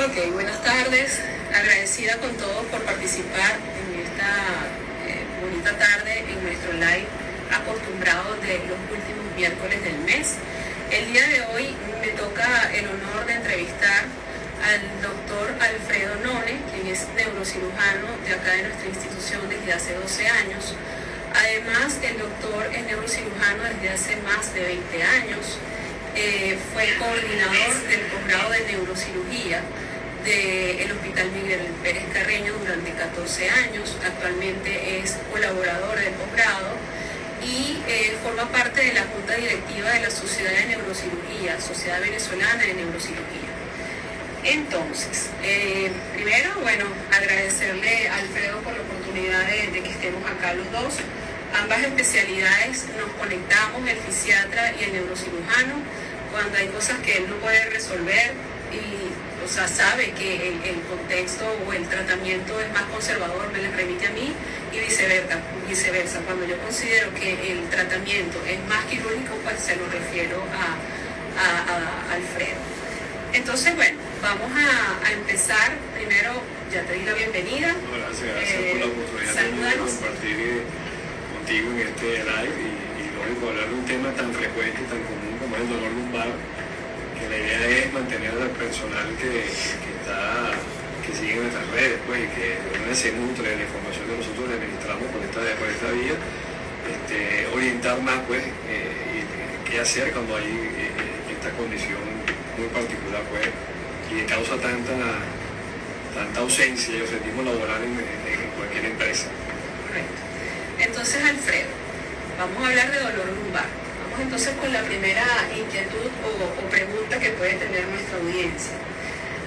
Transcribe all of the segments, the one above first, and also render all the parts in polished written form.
Ok, buenas tardes. Agradecida con todos por participar en esta bonita tarde en nuestro live acostumbrado de los últimos miércoles del mes. El día de hoy me toca el honor de entrevistar al doctor Alfredo None, quien es neurocirujano de acá de nuestra institución desde hace 12 años. Además, el doctor es neurocirujano desde hace más de 20 años. Fue coordinador del posgrado de neurocirugía del Hospital Miguel Pérez Carreño durante 14 años. Actualmente es colaborador del posgrado y forma parte de la junta directiva de la Sociedad de Neurocirugía, Sociedad Venezolana de Neurocirugía. Entonces, primero, agradecerle a Alfredo por la oportunidad de que estemos acá los dos. Ambas especialidades nos conectamos, el fisiatra y el neurocirujano, cuando hay cosas que él no puede resolver y sabe que el contexto o el tratamiento es más conservador, me las remite a mí y viceversa. Cuando yo considero que el tratamiento es más quirúrgico, pues se lo refiero a Alfredo. Entonces, vamos a empezar. Primero, ya te di la bienvenida. Gracias por la oportunidad de compartir contigo en este live y luego hablar de un tema tan frecuente y tan común como es el dolor lumbar, que la idea es mantener al personal que sigue en nuestras redes, pues, y que se nutre de la información que nosotros le administramos por esta vía, orientar más, pues, y qué hacer cuando hay esta condición muy particular, pues, y que causa tanta ausencia y ausentismo laboral en cualquier empresa. Correcto. Entonces, Alfredo, vamos a hablar de dolor lumbar. Vamos entonces con la primera inquietud o pregunta que puede tener nuestra audiencia.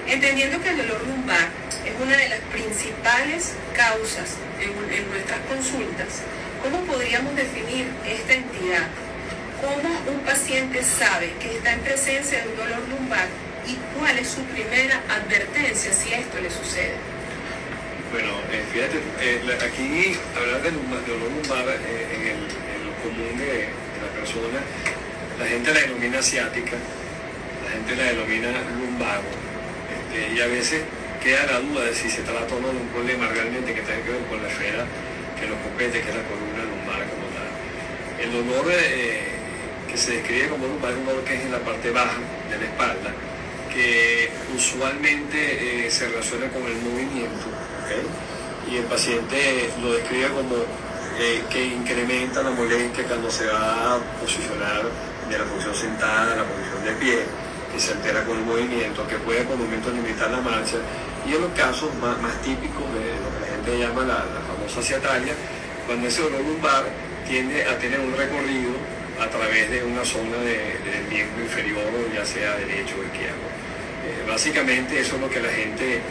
Entendiendo que el dolor lumbar es una de las principales causas en nuestras consultas, ¿cómo podríamos definir esta entidad? ¿Cómo un paciente sabe que está en presencia de un dolor lumbar y cuál es su primera advertencia si esto le sucede? Bueno, fíjate, aquí hablar de dolor lumbar en lo común de la persona, la gente la denomina asiática, la gente la denomina lumbago, y a veces queda la duda de si se trata o no de un problema realmente que tenga que ver con la esfera que nos compete, que es la columna lumbar como tal. El dolor que se describe como lumbar es un dolor que es en la parte baja de la espalda, que usualmente se relaciona con el movimiento, ¿okay? Y el paciente lo describe como que incrementa la molestia cuando se va a posicionar de la posición sentada a la posición de pie, que se altera con el movimiento, que puede por momentos limitar la marcha, y en los casos más típicos de lo que la gente llama la famosa ciatalia, cuando ese dolor lumbar tiende a tener un recorrido a través de una zona del miembro inferior, ya sea derecho o izquierdo. Básicamente eso es lo que la gente,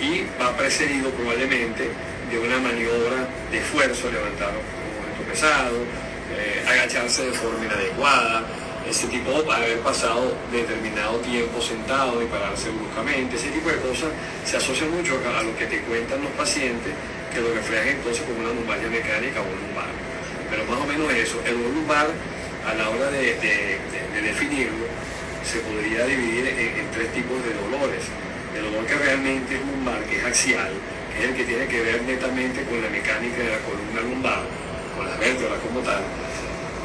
y va precedido probablemente de una maniobra de esfuerzo, levantar un momento pesado, agacharse de forma inadecuada, ese tipo de haber pasado determinado tiempo sentado y pararse bruscamente, ese tipo de cosas se asocia mucho a lo que te cuentan los pacientes, que lo reflejan entonces como una lumbalgia mecánica o un lumbar. Pero más o menos eso, el dolor lumbar a la hora de definirlo se podría dividir en tres tipos de dolores. El dolor que realmente es lumbar, que es axial, que es el que tiene que ver netamente con la mecánica de la columna lumbar, con las vértebras como tal.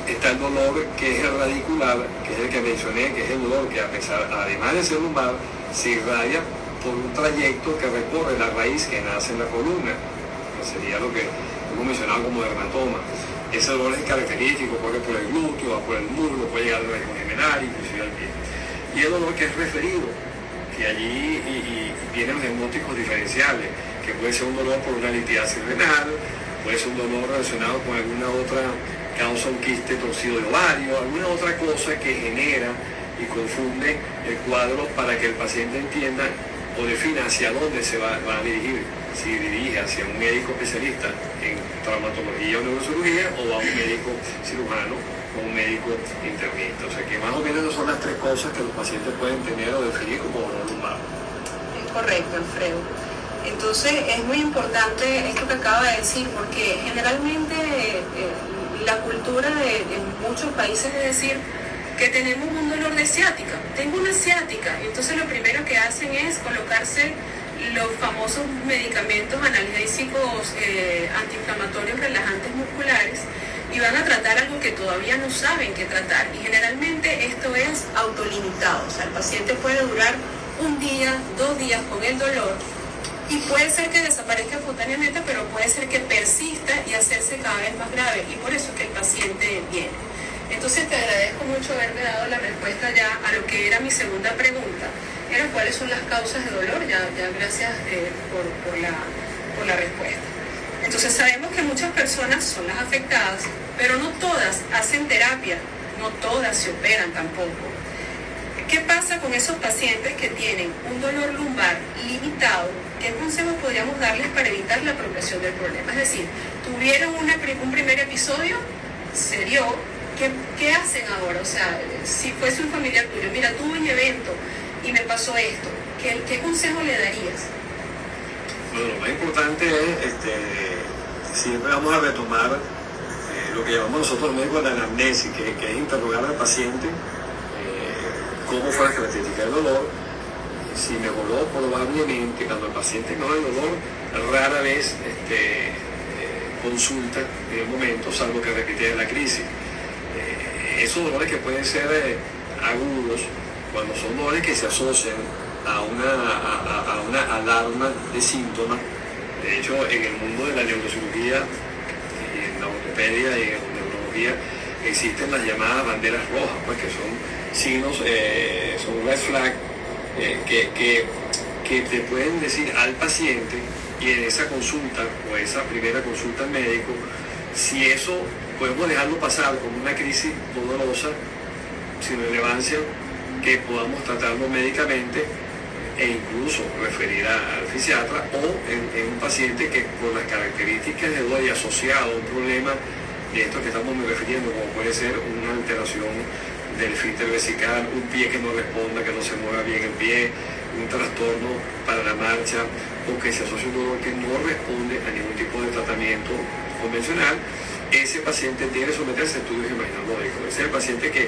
Está el dolor que es el radicular, que es el que mencioné, que es el dolor que además de ser lumbar, se irradia por un trayecto que recorre la raíz que nace en la columna, que sería lo que hemos mencionado como dermatoma. Ese dolor es característico, corre por el glúteo, va por el muslo, puede llegar al región gemelar, inclusive al pie. Y el dolor que es referido, que allí vienen los diagnósticos diferenciales, que puede ser un dolor por una litiasis renal, puede ser un dolor relacionado con alguna otra causa, un quiste torcido de ovario, alguna otra cosa que genera y confunde el cuadro para que el paciente entienda o defina hacia dónde se va a dirigir, si dirige hacia un médico especialista en traumatología o neurocirugía o a un médico cirujano o un médico internista. O sea que más o menos son las tres cosas que los pacientes pueden tener o definir como dolor lumbar. Es correcto, Alfredo. Entonces es muy importante esto que acaba de decir, porque generalmente la cultura de muchos países es decir que tenemos un dolor de ciática. Tengo una ciática, y entonces lo primero que hacen es colocarse los famosos medicamentos analgésicos antiinflamatorios relajantes musculares y van a tratar algo que todavía no saben qué tratar. Y generalmente esto es autolimitado, o sea, el paciente puede durar un día, 2 días con el dolor y puede ser que desaparezca espontáneamente, pero puede ser que persista y hacerse cada vez más grave, y por eso es que el paciente viene. Entonces te agradezco mucho haberme dado la respuesta ya a lo que era mi segunda pregunta, era cuáles son las causas de dolor. Ya gracias por la respuesta. Entonces sabemos que muchas personas son las afectadas, pero no todas hacen terapia, no todas se operan tampoco. ¿Qué pasa con esos pacientes que tienen un dolor lumbar limitado? ¿Qué consejos podríamos darles para evitar la progresión del problema? Es decir, tuvieron un primer episodio, se dio, ¿qué hacen ahora? O sea, si fuese un familiar tuyo, mira, tuve un evento y me pasó esto, ¿qué consejo le darías? Bueno, lo más importante es, siempre vamos a retomar lo que llamamos nosotros médicos la anamnesis, que es interrogar al paciente cómo fue la característica del dolor. Si mejoró, probablemente cuando el paciente mejora el dolor, rara vez consulta en el momento, salvo que repitiera la crisis. Esos dolores que pueden ser agudos, cuando son dolores que se asocian a una alarma de síntomas. De hecho, en el mundo de la neurocirugía, en la ortopedia y en la neurología, existen las llamadas banderas rojas, pues, que son signos, son red flag, que te pueden decir al paciente, y en esa consulta o esa primera consulta al médico, si eso podemos dejarlo pasar como una crisis dolorosa sin relevancia, que podamos tratarlo médicamente e incluso referir al fisiatra, o en un paciente que por las características de dolor y asociado a un problema de esto que estamos refiriendo, como puede ser una alteración del esfínter vesical, un pie que no responda, que no se mueva bien el pie, un trastorno para la marcha, o que se asocia a un dolor que no responde a ningún tipo de tratamiento convencional, ese paciente debe someterse a estudios imaginológicos. Ese es el paciente que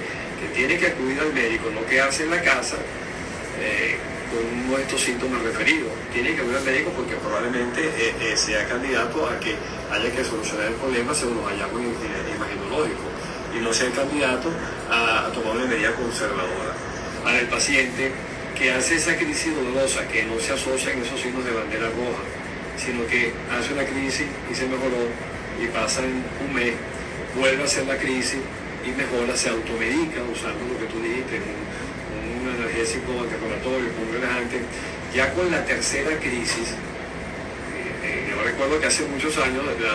tiene que acudir al médico, no quedarse en la casa con uno de estos síntomas referidos. Tiene que acudir al médico porque probablemente sea candidato a que haya que solucionar el problema según los hallazgos imaginológicos, y no sea candidato a tomar una medida conservadora. Para el paciente que hace esa crisis dolorosa, que no se asocia en esos signos de bandera roja, sino que hace una crisis y se mejoró, y pasa en un mes, vuelve a hacer la crisis y mejora, se automedica usando lo que tú dijiste, un analgésico antiinflamatorio, un relajante. Ya con la tercera crisis, yo recuerdo que hace muchos años la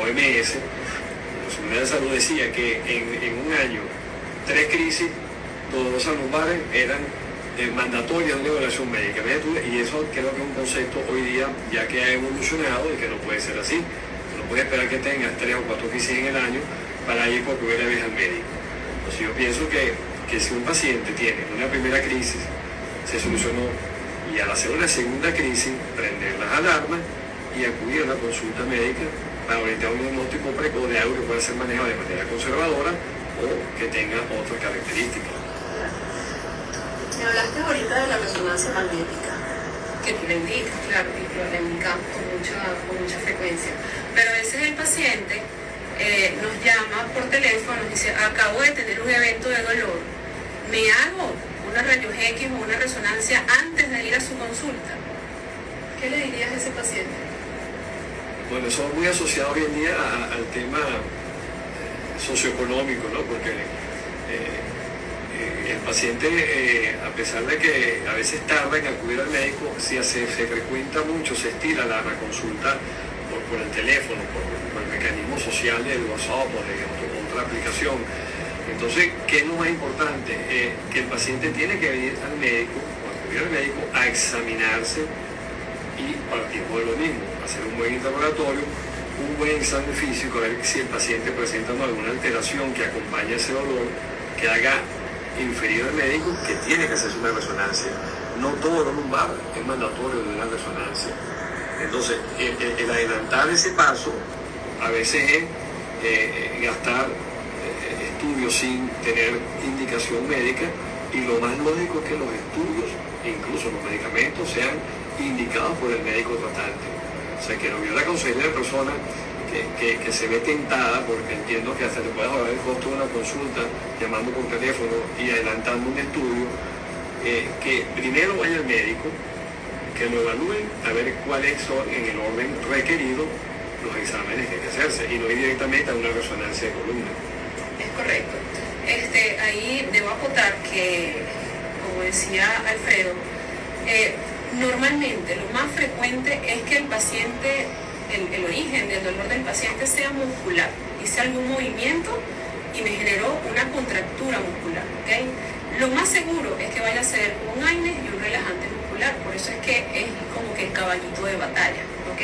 OMS, la Seguridad de Salud, decía que en un año 3 crisis dolorosas lumbares eran mandatorias de una evaluación médica. Y eso creo que es un concepto hoy día ya que ha evolucionado y que no puede ser así. No puedes esperar que tengas 3 o 4 crisis en el año para ir por primera vez al médico. Entonces yo pienso que si un paciente tiene una primera crisis, se solucionó, y al hacer una segunda crisis, prender las alarmas y acudir a una consulta médica para orientar un diagnóstico precoz de algo que pueda ser manejado de manera conservadora o que tenga otras características. Me hablaste ahorita de la resonancia magnética, que tú le indicas, claro, y lo indicamos con mucha frecuencia. Pero a veces el paciente nos llama por teléfono, nos dice, acabo de tener un evento de dolor, ¿me hago una rayos X o una resonancia antes de ir a su consulta? ¿Qué le dirías a ese paciente? Bueno, eso es muy asociado hoy en día al tema socioeconómico, ¿no? Porque el paciente, a pesar de que a veces tarda en acudir al médico, si se frecuenta mucho, se estira la consulta por el teléfono, por el mecanismo social del WhatsApp o de otra aplicación. Entonces, ¿qué es lo más importante? Que el paciente tiene que venir al médico o acudir al médico a examinarse y partimos de lo mismo, hacer un buen interrogatorio, un buen examen físico, a ver si el paciente presenta alguna alteración que acompañe ese dolor, que haga inferir al médico que tiene que hacerse una resonancia. No todo lo lumbar es mandatorio de una resonancia. Entonces, el adelantar ese paso a veces es gastar estudios sin tener indicación médica, y lo más lógico es que los estudios, incluso los medicamentos, sean indicados por el médico tratante. O sea, que no, yo le aconsejaría a la persona que se ve tentada, porque entiendo que hasta te puedes ahorrar el costo de una consulta llamando por teléfono y adelantando un estudio, que primero vaya al médico, que lo evalúen, a ver cuáles son en el orden requerido los exámenes que hay que hacerse, y no ir directamente a una resonancia de columna. Es correcto. Ahí debo acotar que, como decía Alfredo, normalmente lo más frecuente es que el paciente, el origen del dolor del paciente sea muscular. Hice algún movimiento y me generó una contractura muscular, ¿okay? Lo más seguro es que vaya a ser un AINES y un relajante muscular, por eso es que es como que el caballito de batalla, ¿ok?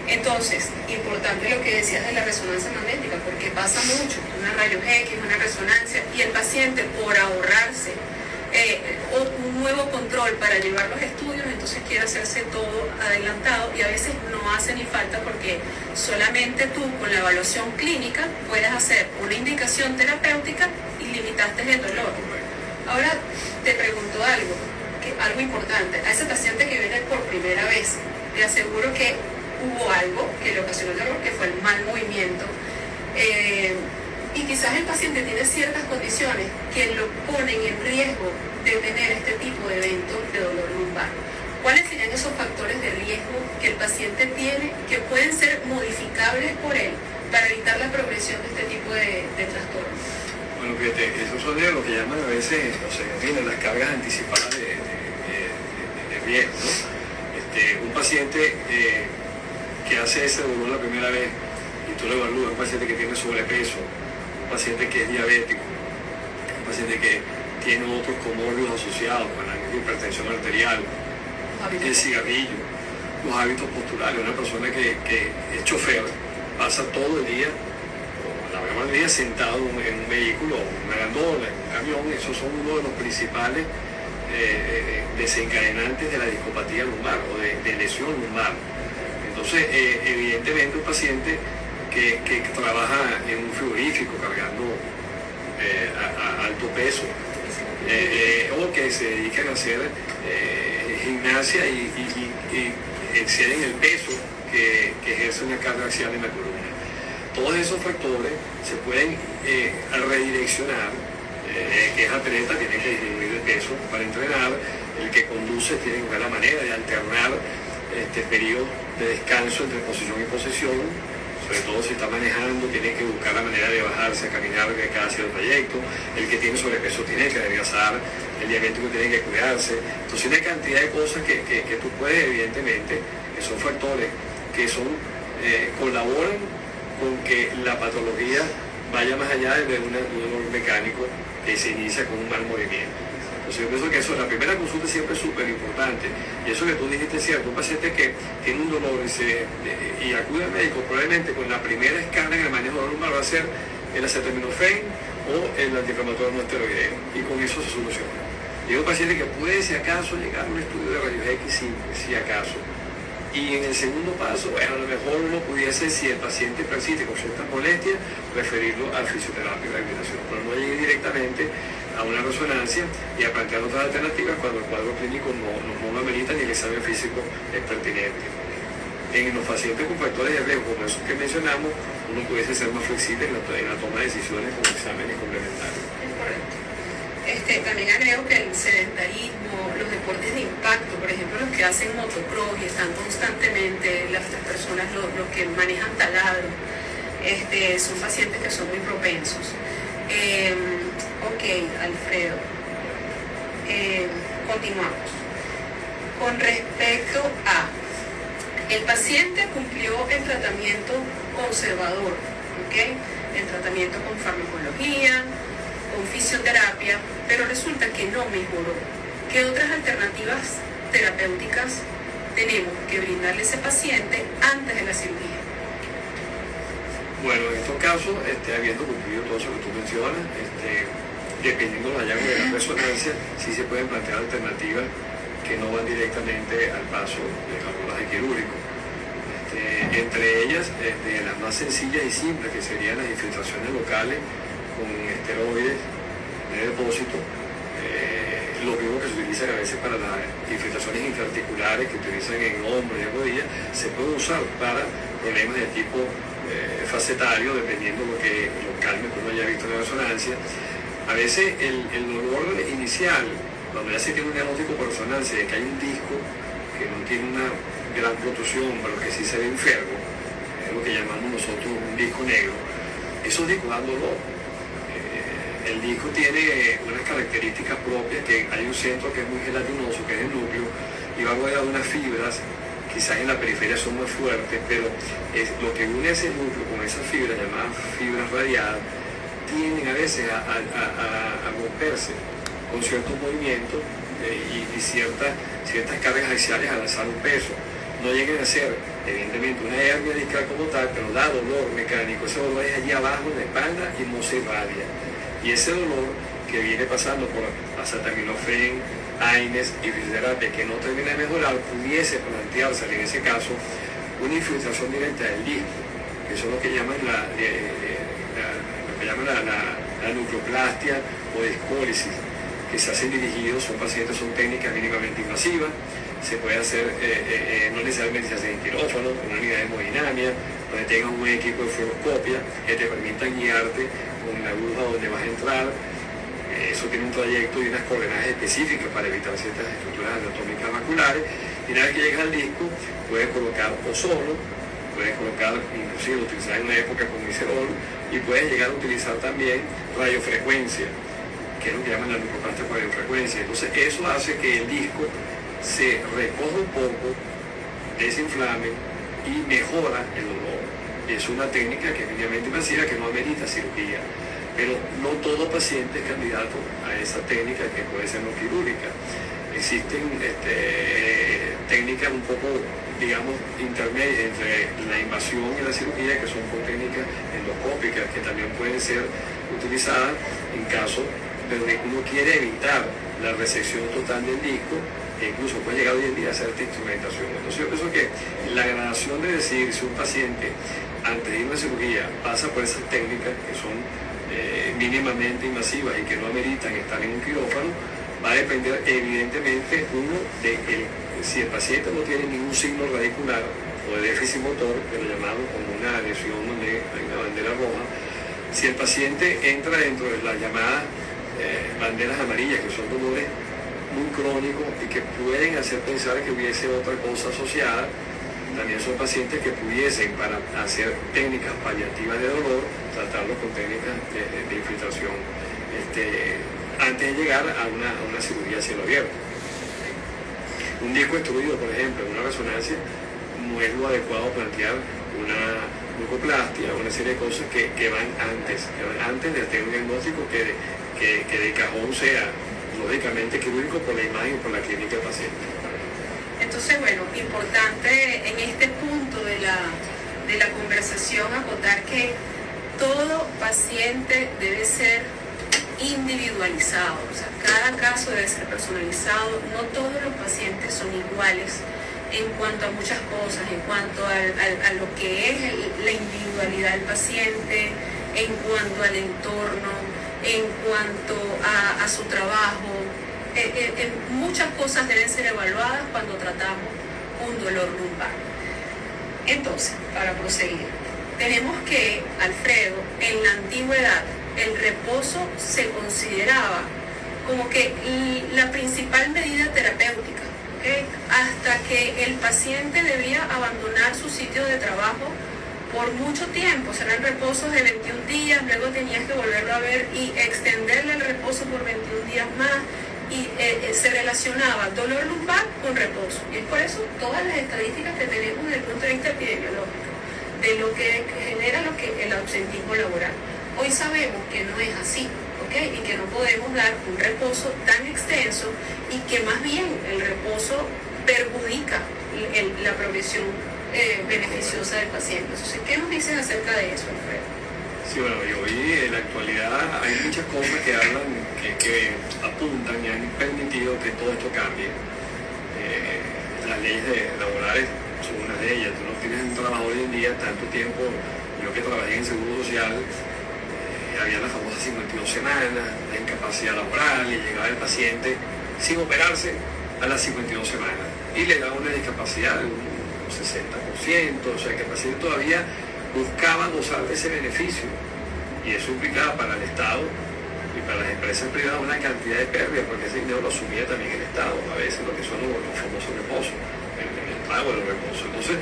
Entonces, importante lo que decías de la resonancia magnética, porque pasa mucho, una rayos X, una resonancia, y el paciente, por ahorrarse un nuevo control para llevar los estudios, entonces quiere hacerse todo adelantado, y a veces no hace ni falta, porque solamente tú con la evaluación clínica puedes hacer una indicación terapéutica y limitaste el dolor. Ahora te pregunto algo importante. A ese paciente que viene por primera vez, te aseguro que hubo algo que le ocasionó el dolor, que fue el mal movimiento. Y quizás el paciente tiene ciertas condiciones que lo ponen en riesgo de tener este tipo de eventos de dolor lumbar. ¿Cuáles serían esos factores de riesgo que el paciente tiene que pueden ser modificables por él para evitar la progresión de este tipo de trastornos? Bueno, fíjate, eso son de lo que llaman a veces, mira, las cargas anticipadas de riesgo, ¿no? Un paciente que hace ese dolor la primera vez y tú lo evalúas, un paciente que tiene sobrepeso, un paciente que es diabético, un paciente que tiene otros comórbidos asociados con la hipertensión arterial, el cigarrillo, los hábitos posturales, una persona que es chofer, pasa todo el día, la gran mayoría sentado en un vehículo, una gandola, en un camión. Esos son uno de los principales desencadenantes de la discopatía lumbar o de lesión lumbar. Entonces, evidentemente un paciente que trabaja en un frigorífico cargando a alto peso, o que se dedican a hacer gimnasia y exceden el peso que ejerce una carga axial en la columna. Todos esos factores se pueden redireccionar. Que es atleta tiene que disminuir el peso para entrenar, el que conduce tiene que buscar la manera de alternar periodo de descanso entre posición y posesión, sobre todo si está manejando, tiene que buscar la manera de bajarse a caminar de cada cierto trayecto, el que tiene sobrepeso tiene que adelgazar, el diabético tiene que cuidarse. Entonces una cantidad de cosas que tú puedes, evidentemente, que son factores que colaboran con que la patología vaya más allá de un dolor mecánico que se inicia con un mal movimiento. Entonces yo pienso que eso, la primera consulta siempre es súper importante, y eso que tú dijiste es cierto. Un paciente que tiene un dolor y acude al médico, probablemente con la primera escala en el manejo del dolor lumbar va a ser el acetaminofén o el antiinflamatorio no esteroideo, y con eso se soluciona. Y un paciente que puede, si acaso, llegar a un estudio de rayos X, si acaso. Y en el segundo paso, bueno, a lo mejor uno pudiese, si el paciente persiste con ciertas molestias, referirlo a fisioterapia y rehabilitación, pero no ir directamente a una resonancia y a plantear otras alternativas cuando el cuadro clínico no lo amerita ni el examen físico es pertinente. En los pacientes con factores de riesgo, como esos que mencionamos, uno pudiese ser más flexible en la toma de decisiones con exámenes complementarios. Es correcto. También agrego que el sedentarismo, los deportes de impacto, por ejemplo, los que hacen motocross y están constantemente, las personas, los que manejan taladro, son pacientes que son muy propensos. Ok, Alfredo. Continuamos. Con respecto a el paciente cumplió el tratamiento conservador, ¿ok? El tratamiento con farmacología, con fisioterapia, pero resulta que no mejoró. ¿Qué otras alternativas terapéuticas tenemos que brindarle a ese paciente antes de la cirugía? Bueno, en estos casos, habiendo cumplido todo eso que tú mencionas, dependiendo de los hallazgos de la resonancia, sí se pueden plantear alternativas que no van directamente al paso del abordaje quirúrgico. Entre ellas, de las más sencillas y simples, que serían las infiltraciones locales con esteroides de depósito, lo mismo que se utilizan a veces para las infiltraciones intraarticulares que utilizan en hombros y en rodillas, se puede usar para problemas de tipo facetario, dependiendo de lo calme que uno haya visto en la resonancia. A veces el dolor inicial, cuando ya se tiene un diagnóstico por resonancia de que hay un disco que no tiene una gran protrusión, pero que sí se ve enfermo, es lo que llamamos nosotros un disco negro, esos discos dan dolor. El disco tiene unas características propias, que hay un centro que es muy gelatinoso, que es el núcleo, y va rodeado de unas fibras, quizás en la periferia son más fuertes, pero es lo que une ese núcleo con esas fibras, llamadas fibras radiadas, tienden a veces a romperse con ciertos movimientos y ciertas cargas axiales al alzar un peso. No lleguen a ser, evidentemente, una hernia discal como tal, pero da dolor mecánico. Ese dolor es allí abajo en la espalda y no se irradia. Y ese dolor que viene pasando por acetaminofén, AINES y fisioterapia que no termina de mejorar, pudiese plantearse en ese caso una infiltración directa del disco, que eso es lo que llaman la nucleoplastia o discólisis, que se hacen dirigidos, son técnicas mínimamente invasivas, se puede hacer, no necesariamente se hace en quirófano, en una unidad de hemodinamia, donde tengas un equipo de fluoroscopia que te permita guiarte con la aguja donde vas a entrar. Eso tiene un trayecto y unas coordenadas específicas para evitar ciertas estructuras anatómicas maculares. Y una vez que llegas al disco, puedes colocar ozono, puedes colocar, inclusive utilizar en una época con glicerol, y puedes llegar a utilizar también radiofrecuencia, que es lo que llaman la nucleoplastia por radiofrecuencia. Entonces eso hace que el disco se recoja un poco, desinflame y mejora el dolor. Es una técnica que es mínimamente invasiva, que no amerita cirugía, pero no todo paciente es candidato a esa técnica, que puede ser no quirúrgica. Existen técnicas un poco, digamos, intermedias entre la invasión y la cirugía, que son con técnicas endoscópicas, que también pueden ser utilizadas en caso de que uno quiere evitar la resección total del disco, e incluso puede llegar hoy en día a hacer esta instrumentación. Entonces yo pienso que la gradación de decir si un paciente antes de ir a una cirugía pasa por esas técnicas que son mínimamente invasivas y que no ameritan estar en un quirófano, va a depender evidentemente, uno, de si el paciente no tiene ningún signo radicular o de déficit motor, que lo llamamos como una lesión donde hay una bandera roja. Si el paciente entra dentro de las llamadas banderas amarillas, que son dolores muy crónicos y que pueden hacer pensar que hubiese otra cosa asociada, también son pacientes que pudiesen, para hacer técnicas paliativas de dolor, tratarlos con técnicas de infiltración antes de llegar a una cirugía a cielo abierto. Un disco extruido, por ejemplo, en una resonancia, no es lo adecuado plantear una glucoplastia, una serie de cosas que van antes de tener un diagnóstico que de cajón sea lógicamente quirúrgico por la imagen y por la clínica del paciente. Entonces, bueno, importante en este punto de la conversación acotar que todo paciente debe ser individualizado, o sea, cada caso debe ser personalizado, no todos los pacientes son iguales en cuanto a muchas cosas, en cuanto a lo que es la individualidad del paciente, en cuanto al entorno, en cuanto a su trabajo. Muchas cosas deben ser evaluadas cuando tratamos un dolor lumbar. Entonces, para proseguir, tenemos que, Alfredo, en la antigüedad, el reposo se consideraba como que la principal medida terapéutica, ¿okay? Hasta que el paciente debía abandonar su sitio de trabajo por mucho tiempo. Serán reposos de 21 días, luego tenías que volverlo a ver y extenderle el reposo por 21 días más, y se relacionaba dolor lumbar con reposo. Y es por eso todas las estadísticas que tenemos desde el punto de vista epidemiológico, de lo que genera el ausentismo laboral. Hoy sabemos que no es así, ¿okay? Y que no podemos dar un reposo tan extenso, y que más bien el reposo perjudica la progresión beneficiosa del paciente. Entonces, ¿qué nos dices acerca de eso, Alfredo? Sí, bueno, y hoy en la actualidad hay muchas cosas que hablan, que apuntan y han permitido que todo esto cambie. Las leyes laborales son una de ellas. Tú no tienes un trabajo hoy en día tanto tiempo. Yo que trabajé en Seguro Social, había las famosas 52 semanas, la incapacidad laboral, y llegaba el paciente sin operarse a las 52 semanas y le daba una discapacidad de un 60%, o sea que el paciente todavía buscaba gozar de ese beneficio, y eso implicaba para el Estado y para las empresas privadas una cantidad de pérdidas, porque ese dinero lo asumía también el Estado, a veces lo que son los famosos reposos, el pago de los reposos. Entonces,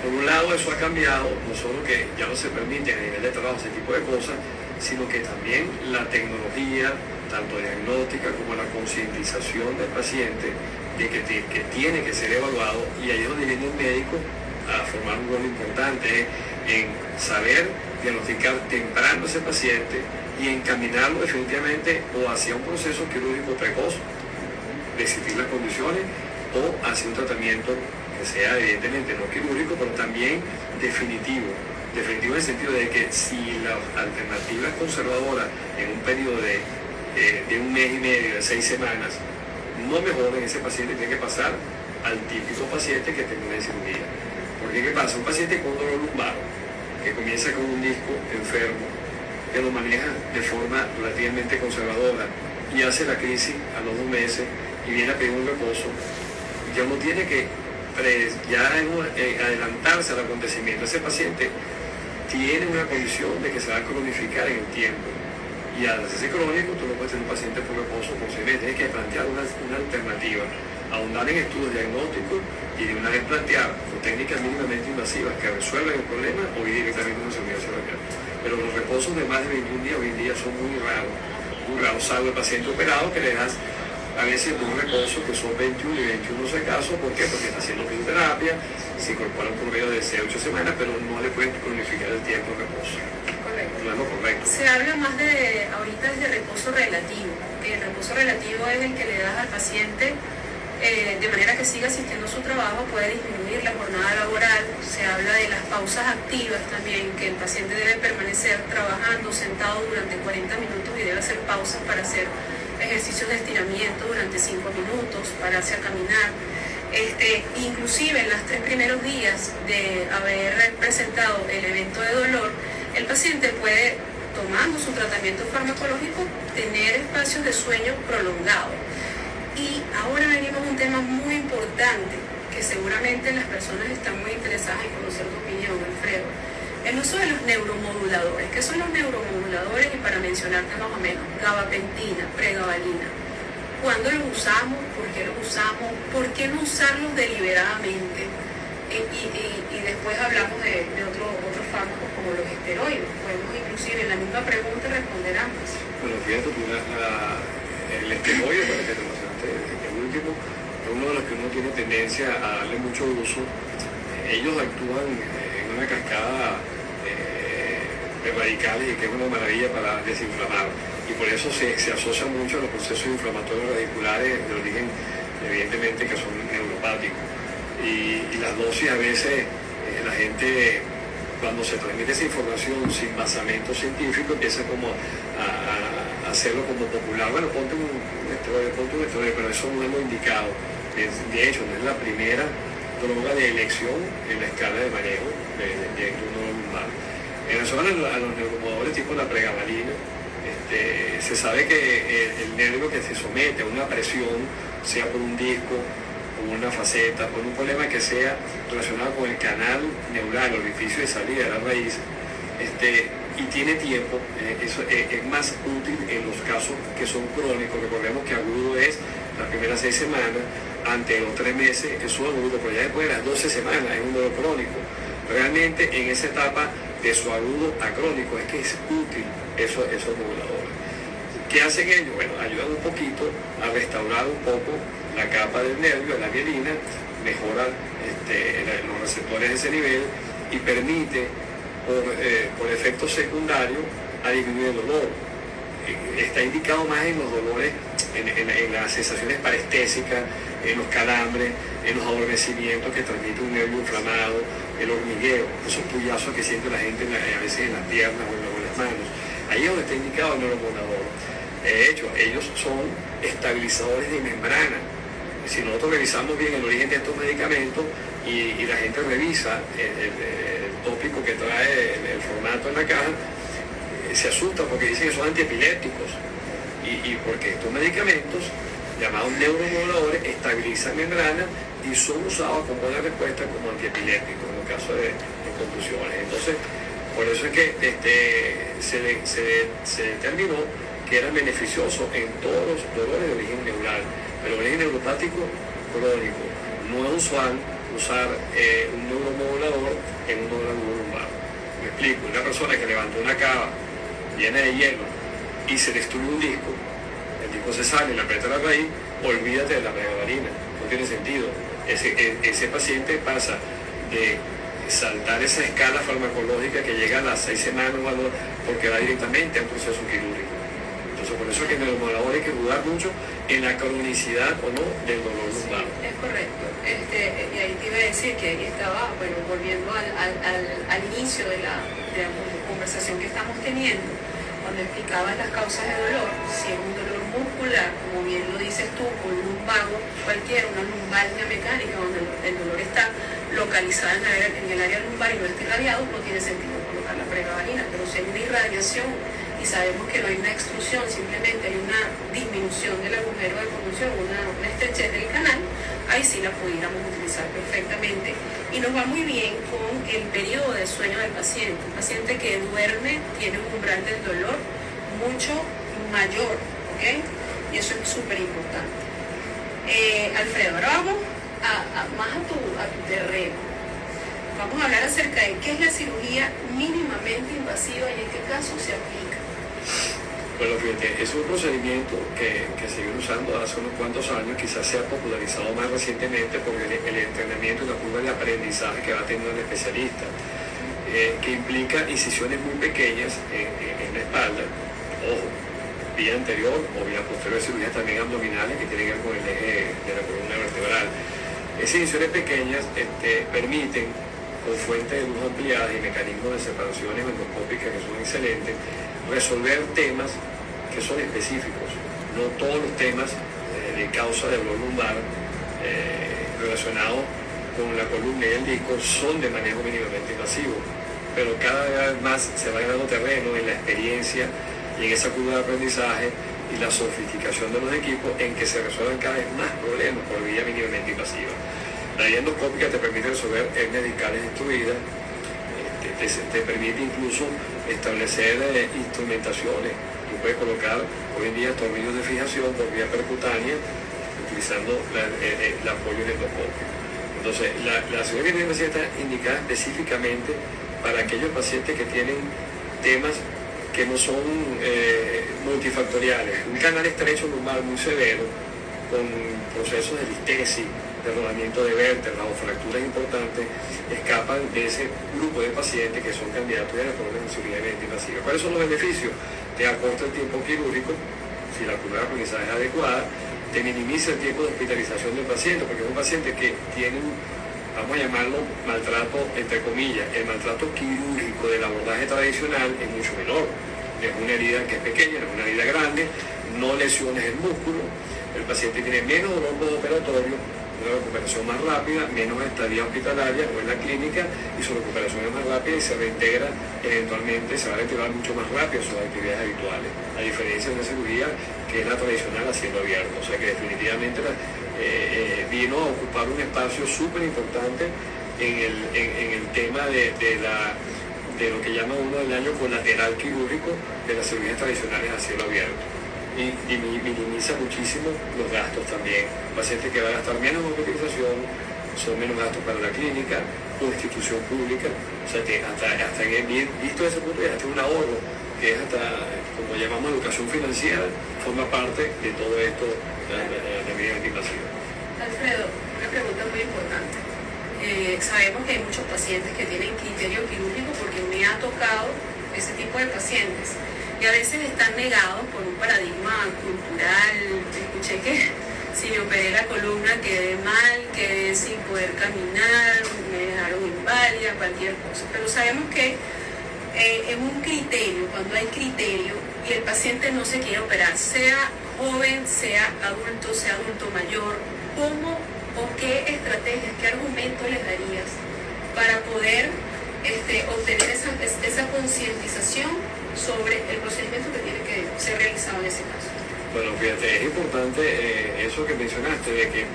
por un lado eso ha cambiado, no solo que ya no se permite a nivel de trabajo ese tipo de cosas, sino que también la tecnología, tanto diagnóstica como la concientización del paciente de que tiene que ser evaluado, y ahí es donde viene el médico a formar un rol importante en saber diagnosticar temprano a ese paciente y encaminarlo definitivamente o hacia un proceso quirúrgico precoz, descifrar las condiciones, o hacia un tratamiento que sea evidentemente no quirúrgico, pero también definitivo en el sentido de que si la alternativa es conservadora en un periodo de un mes y medio, de 6 semanas, no mejoren, ese paciente tiene que pasar al típico paciente que termina en cirugía. Porque ¿qué pasa? Un paciente con dolor lumbar, que comienza con un disco enfermo, que lo maneja de forma relativamente conservadora y hace la crisis a los 2 meses y viene a pedir un reposo, ya uno tiene que adelantarse al acontecimiento. Ese paciente tiene una condición de que se va a cronificar en el tiempo, y al hacerse crónico tú no puedes tener un paciente por reposo por 6 meses. Tienes que plantear una alternativa, ahondar en estudios diagnósticos y de una vez plantear con técnicas mínimamente invasivas que resuelvan el problema, o ir directamente a una cirugía cerebral. Pero los reposos de más de 21 días hoy en día son muy raros, salvo el paciente operado que le das a veces un reposo que son 21 y 21 casos. ¿Por qué? Porque está haciendo fisioterapia, se incorpora un promedio de 6 a 8 semanas, pero no le pueden cronificar el tiempo de reposo. Correcto. No es lo correcto. Se habla más ahorita es de reposo relativo, que el reposo relativo es el que le das al paciente de manera que siga asistiendo a su trabajo, puede disminuir la jornada laboral. Se habla de las pausas activas también, que el paciente debe permanecer trabajando sentado durante 40 minutos y debe hacer pausas para hacer ejercicios de estiramiento durante 5 minutos, pararse a caminar. Inclusive en los 3 primeros días de haber presentado el evento de dolor, el paciente puede, tomando su tratamiento farmacológico, tener espacios de sueño prolongado. Y ahora venimos a un tema muy importante, que seguramente las personas están muy interesadas en conocer tu opinión, Alfredo. El uso de los neuromoduladores. ¿Qué son los neuromoduladores? Y para mencionarte más o menos, gabapentina, pregabalina. ¿Cuándo los usamos? ¿Por qué los usamos? ¿Por qué no usarlos deliberadamente? Y después hablamos de otros fármacos como los esteroides. Podemos inclusive en la misma pregunta responder ambas. Bueno, fíjate tú, el esteroide, para que te mencionaste, el último, es uno de los que uno tiene tendencia a darle mucho uso. Ellos actúan en una cascada de radicales, y que es una maravilla para desinflamar, y por eso se asocia mucho a los procesos inflamatorios radiculares de origen, evidentemente, que son neuropáticos, y las dosis a veces la gente, cuando se transmite esa información sin basamento científico, empieza como a hacerlo como popular. Bueno, ponte un esteroide, pero eso no es lo indicado. De hecho, no es la primera droga de elección en la escala de manejo de un neuromodulador. En relación a los neuromoduladores tipo la pregabalina, se sabe que el nervio que se somete a una presión, sea por un disco, por una faceta, por un problema que sea relacionado con el canal neural, el orificio de salida de la raíz, y tiene tiempo, eso es más útil en los casos que son crónicos. Recordemos que agudo es las primeras 6 semanas, ante los 3 meses es un agudo, pero ya después de las 12 semanas es un dolor crónico. Realmente en esa etapa de su agudo a crónico es que es útil esos moduladores. ¿Qué hacen ellos? Bueno, ayudan un poquito a restaurar un poco la capa del nervio, la mielina, mejora los receptores de ese nivel y permite por efectos secundarios a disminuir el dolor. Está indicado más en los dolores, en las sensaciones parestésicas, en los calambres, en los adormecimientos que transmite un nervio inflamado, el hormigueo, esos puyazos que siente la gente a veces en las piernas o en las manos. Ahí es donde está indicado el neuromodulador. De hecho, ellos son estabilizadores de membrana. Si nosotros revisamos bien el origen de estos medicamentos y la gente revisa el tópico que trae el formato en la caja, se asustan porque dicen que son antiepilépticos y porque estos medicamentos llamados neuromoduladores estabilizan membranas y son usados con buena respuesta como antiepilépticos en el caso de contusiones. Entonces, por eso es que se determinó que era beneficioso en todos los dolores de origen neural, pero el origen neuropático crónico. No es usual usar un neuromodulador en un dolor lumbar. Me explico, una persona que levantó una cava llena de hielo y se destruye un disco, el disco se sale, le aprieta la raíz, olvídate de la pregabalina, no tiene sentido. Ese paciente pasa de saltar esa escala farmacológica que llega a las 6 semanas porque va directamente a un proceso quirúrgico. Entonces, por eso es que en el modulador hay que dudar mucho en la cronicidad o no del dolor lumbar. Sí, es correcto. Y ahí te iba a decir que ahí estaba, bueno, volviendo al inicio de la conversación que estamos teniendo, cuando explicabas las causas de dolor, si es un dolor muscular, como bien lo dices tú, con lumbago cualquiera, una lumbalgia mecánica donde el dolor está localizado en el área lumbar y no está irradiado, no tiene sentido colocar la pregabalina, pero si hay una irradiación y sabemos que no hay una extrusión, simplemente hay una disminución del agujero de conducción, una estrechez del canal, ahí sí la pudiéramos utilizar perfectamente. Y nos va muy bien con el periodo de sueño del paciente. Un paciente que duerme tiene un umbral del dolor mucho mayor, ¿ok? Y eso es súper importante. Alfredo, ahora vamos más a tu terreno. Vamos a hablar acerca de qué es la cirugía mínimamente invasiva y en qué caso se aplica. Bueno, fíjate, es un procedimiento que se viene usando hace unos cuantos años, quizás se ha popularizado más recientemente por el entrenamiento y la curva de aprendizaje que va teniendo el especialista, que implica incisiones muy pequeñas en la espalda, ojo, vía anterior o vía posterior, cirugías también abdominales que tienen que ver con el eje de la columna vertebral. Esas incisiones pequeñas permiten, con fuentes de luz ampliadas y mecanismos de separaciones endoscópicas que son excelentes, resolver temas que son específicos. No todos los temas de causa de dolor lumbar relacionados con la columna y el disco son de manejo mínimamente invasivo, pero cada vez más se va ganando terreno en la experiencia y en esa curva de aprendizaje y la sofisticación de los equipos en que se resuelven cada vez más problemas por vía mínimamente invasiva. La vía endoscópica te permite resolver hernias discales destruidas, te permite incluso establecer instrumentaciones. Tú puedes colocar hoy en día tornillos de fijación por vía percutánea utilizando el apoyo endoscópico. Entonces, la cirugía mínimamente invasiva está indicada específicamente para aquellos pacientes que tienen temas que no son multifactoriales. Un canal estrecho lumbar muy severo, con procesos de listesis, de rodamiento de vértebras o fracturas importantes, escapan de ese grupo de pacientes que son candidatos a la cirugía invasiva. ¿Cuáles son los beneficios? Te acorta el tiempo quirúrgico, si la curva de aprendizaje es adecuada, te minimiza el tiempo de hospitalización del paciente, porque es un paciente que tiene vamos a llamarlo maltrato entre comillas. El maltrato quirúrgico del abordaje tradicional es mucho menor. Es una herida que es pequeña, es una herida grande, no lesiones el músculo, el paciente tiene menos dolor postoperatorio, una recuperación más rápida, menos estadía hospitalaria o en la clínica, y su recuperación es más rápida y se reintegra eventualmente, se va a reintegrar mucho más rápido a sus actividades habituales, a diferencia de una cirugía que es la tradicional a cielo abierto. O sea que definitivamente vino a ocupar un espacio súper importante en el tema de lo que llama uno el daño colateral quirúrgico de las cirugías tradicionales a cielo abierto. Y minimiza muchísimo los gastos también. Pacientes que van a gastar menos en hospitalización, son menos gastos para la clínica o institución pública. O sea que hasta visto desde ese punto de vista, un ahorro que es hasta, como llamamos, educación financiera, forma parte de todo esto de medida invasiva. Alfredo, una pregunta muy importante. Sabemos que hay muchos pacientes que tienen criterio quirúrgico porque me ha tocado ese tipo de pacientes. Y a veces están negados por un paradigma cultural. Escuché que si me operé la columna quedé mal, quedé sin poder caminar, me dejaron inválida, cualquier cosa. Pero sabemos que en un criterio, cuando hay criterio y el paciente no se quiere operar, sea joven, sea adulto mayor, ¿cómo o qué estrategias, qué argumentos les darías para poder obtener esa concientización sobre el procedimiento que tiene que ser realizado en ese caso. Bueno, fíjate, es importante eso que mencionaste, de que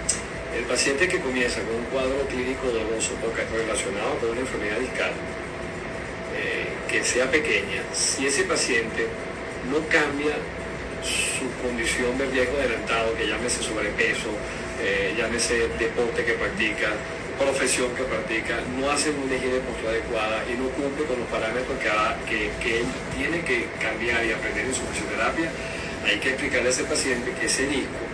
el paciente que comienza con un cuadro clínico doloso relacionado con una enfermedad discal, que sea pequeña, si ese paciente no cambia su condición de riesgo adelantado, que llámese sobrepeso, llámese deporte que practica, profesión que practica, no hace una higiene postural adecuada y no cumple con los parámetros que él tiene que cambiar y aprender en su fisioterapia, hay que explicarle a ese paciente que ese disco,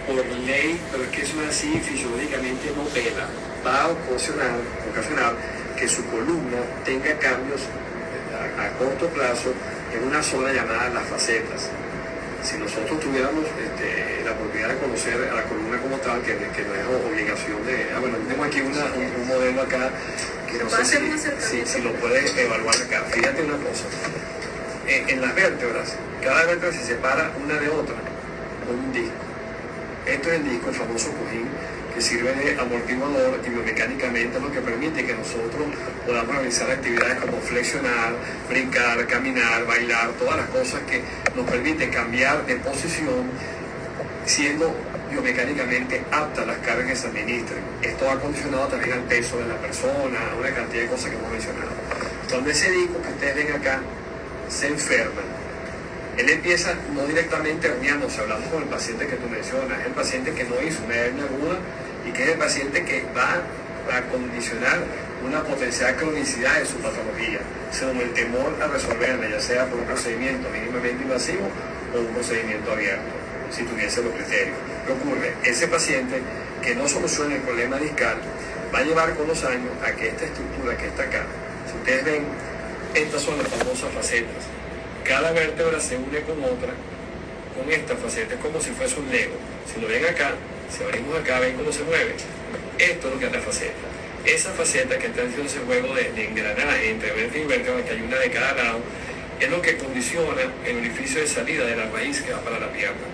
por ley, pero es que eso es así, fisiológicamente no pela, va a ocasionar que su columna tenga cambios a corto plazo en una zona llamada las facetas. Si nosotros tuviéramos la oportunidad de conocer a la columna como tal, que no es obligación de... bueno, tenemos aquí un modelo acá, que no sé si lo puedes evaluar acá. Fíjate una cosa, en las vértebras, cada vértebra se separa una de otra con un disco. Esto es el disco, el famoso cojín, que sirve de amortiguador y biomecánicamente lo que permite que nosotros podamos realizar actividades como flexionar, brincar, caminar, bailar, todas las cosas que nos permiten cambiar de posición siendo biomecánicamente apta a las cargas que se administren. Esto va condicionado también al peso de la persona, a una cantidad de cosas que hemos mencionado. Cuando ese disco que ustedes ven acá se enferma, él empieza no directamente herniándose, hablamos con el paciente que tú mencionas, es el paciente que no hizo una hernia aguda y que es el paciente que va a condicionar una potencial cronicidad de su patología, según el temor a resolverla, ya sea por un procedimiento mínimamente invasivo o un procedimiento abierto, si tuviese los criterios. ¿Qué ocurre? Ese paciente que no soluciona el problema discal va a llevar con los años a que esta estructura que está acá, si ustedes ven, estas son las famosas facetas. Cada vértebra se une con otra, con esta faceta, es como si fuese un Lego. Si lo ven acá, si abrimos acá, ven cómo se mueve. Esto es lo que es la faceta. Esa faceta que está haciendo ese juego de engranaje entre vértebra y vértebra, que hay una de cada lado, es lo que condiciona el orificio de salida de la raíz que va para la pierna.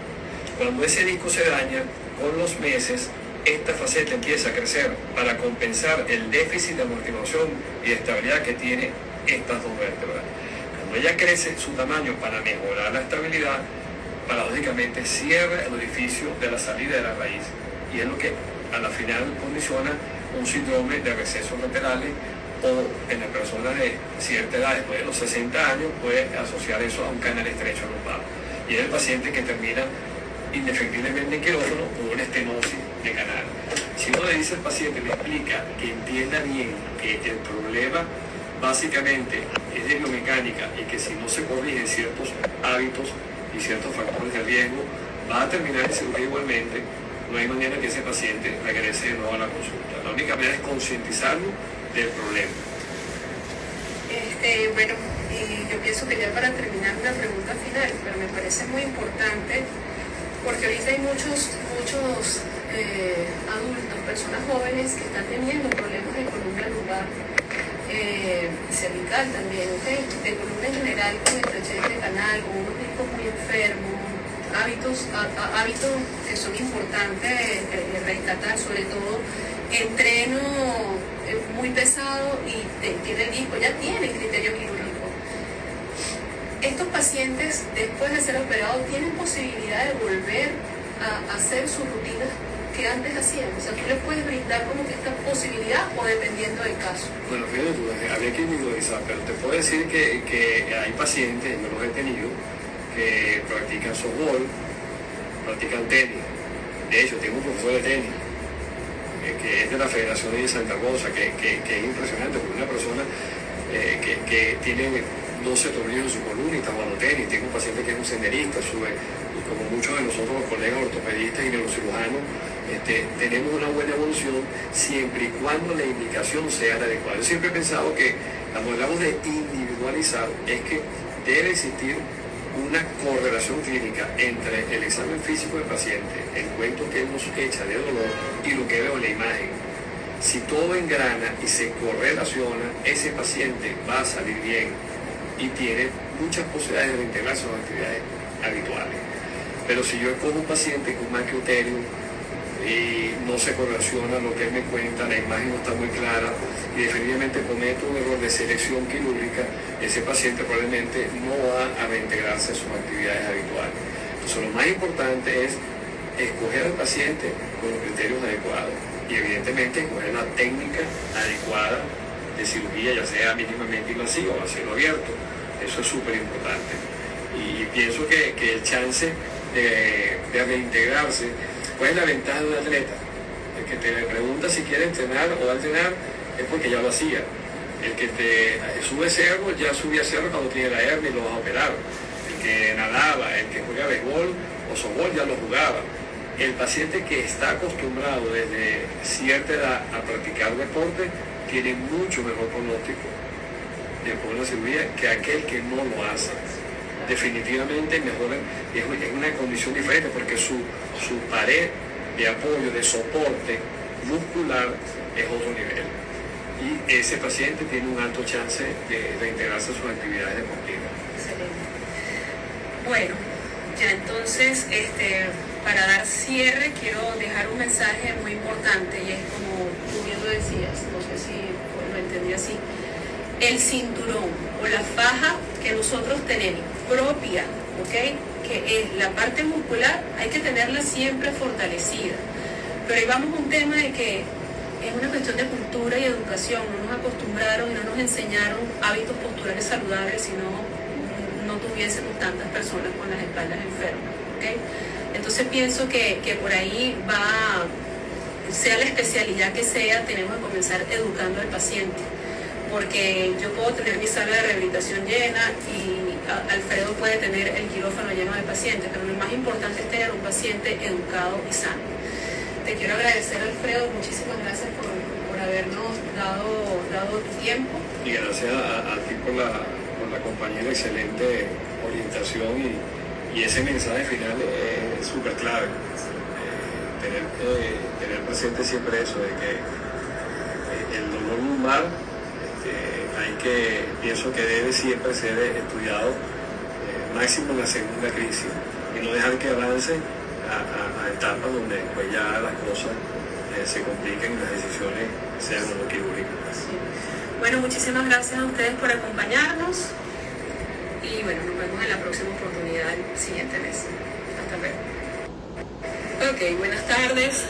Cuando ese disco se daña, con los meses, esta faceta empieza a crecer para compensar el déficit de amortiguación y de estabilidad que tiene estas dos vértebras. Cuando ella crece su tamaño para mejorar la estabilidad, paradójicamente cierra el orificio de la salida de la raíz y es lo que a la final condiciona un síndrome de recesos laterales o en las personas de cierta edad, después de los 60 años, puede asociar eso a un canal estrecho lumbar y es el paciente que termina indefectiblemente en quirófano con una estenosis de canal. Si uno le dice al paciente, le explica que entienda bien que el problema básicamente es de biomecánica y que si no se corrigen ciertos hábitos y ciertos factores de riesgo, va a terminar en cirugía igualmente, no hay manera que ese paciente regrese de nuevo a la consulta. La única manera es concientizarlo del problema. Bueno, yo pienso que ya para terminar una pregunta final, pero me parece muy importante porque ahorita hay muchos adultos, personas jóvenes que están teniendo problemas de columna lumbar, cervical también, de columna en general, con estrechez de canal, con unos discos muy enfermos, hábitos que son importantes rescatar, sobre todo entreno muy pesado y tiene el disco, ya tiene criterio quirúrgico. Estos pacientes, después de ser operados, tienen posibilidad de volver a hacer sus rutinas que antes hacían. O sea, tú les puedes brindar como que esta posibilidad o dependiendo del caso. Bueno, fíjate tú, habría que individualizar, pero te puedo decir que hay pacientes, yo los he tenido, que practican softball, practican tenis. De hecho, tengo un profesor de tenis que es de la Federación de Santa Rosa, que es impresionante, porque una persona que tiene 12 tornillos en su columna y está jugando tenis. Tengo un paciente que es un senderista, y como muchos de nosotros los colegas ortopedistas y neurocirujanos, tenemos una buena evolución siempre y cuando la indicación sea la adecuada. Yo siempre he pensado que cuando hablamos de individualizar es que debe existir una correlación clínica entre el examen físico del paciente, el cuento que él nos echa de dolor y lo que veo en la imagen. Si todo engrana y se correlaciona, ese paciente va a salir bien y tiene muchas posibilidades de reintegrarse a las actividades habituales. Pero si yo escojo un paciente con macroterio, y no se correlaciona lo que él me cuenta, la imagen no está muy clara y definitivamente comete un error de selección quirúrgica, ese paciente probablemente no va a reintegrarse en sus actividades habituales. Entonces lo más importante es escoger al paciente con los criterios adecuados y evidentemente escoger la técnica adecuada de cirugía, ya sea mínimamente invasiva o a cielo abierto. Eso es súper importante. Y pienso que el chance de reintegrarse, ¿cuál es la ventaja de un atleta? El que te pregunta si quiere entrenar o va a entrenar es porque ya lo hacía. El que te sube cerro, ya subía cerro cuando tiene la hernia y lo vas a operar. El que nadaba, el que juega béisbol o softball ya lo jugaba. El paciente que está acostumbrado desde cierta edad a practicar deporte tiene mucho mejor pronóstico después de la cirugía que aquel que no lo hace. Definitivamente mejora, es una condición diferente porque su pared de apoyo, de soporte muscular es otro nivel. Y ese paciente tiene un alto chance de reintegrarse a sus actividades deportivas. Excelente. Bueno, ya entonces, para dar cierre, quiero dejar un mensaje muy importante y es como tú bien lo decías, no sé si lo entendí así. El cinturón o la faja que nosotros tenemos propia, ¿ok? Que es la parte muscular, hay que tenerla siempre fortalecida. Pero ahí vamos a un tema de que es una cuestión de cultura y educación. No nos acostumbraron y no nos enseñaron hábitos posturales saludables, si no tuviésemos tantas personas con las espaldas enfermas, ¿ok? Entonces pienso que por ahí va, sea la especialidad que sea, tenemos que comenzar educando al paciente. Porque yo puedo tener mi sala de rehabilitación llena y Alfredo puede tener el quirófano lleno de pacientes, pero lo más importante es tener un paciente educado y sano. Te quiero agradecer, Alfredo, muchísimas gracias por habernos dado tu tiempo. Y gracias a ti por la compañía, la excelente orientación y ese mensaje final es súper clave. Tener presente siempre eso, de que el dolor lumbar pienso que debe siempre ser estudiado máximo en la segunda crisis y no dejar que avance a etapas donde pues ya las cosas se compliquen y las decisiones sean no quirúrgicas. Sí. Bueno, muchísimas gracias a ustedes por acompañarnos y bueno, nos vemos en la próxima oportunidad el siguiente mes. Hasta luego. Ok, buenas tardes.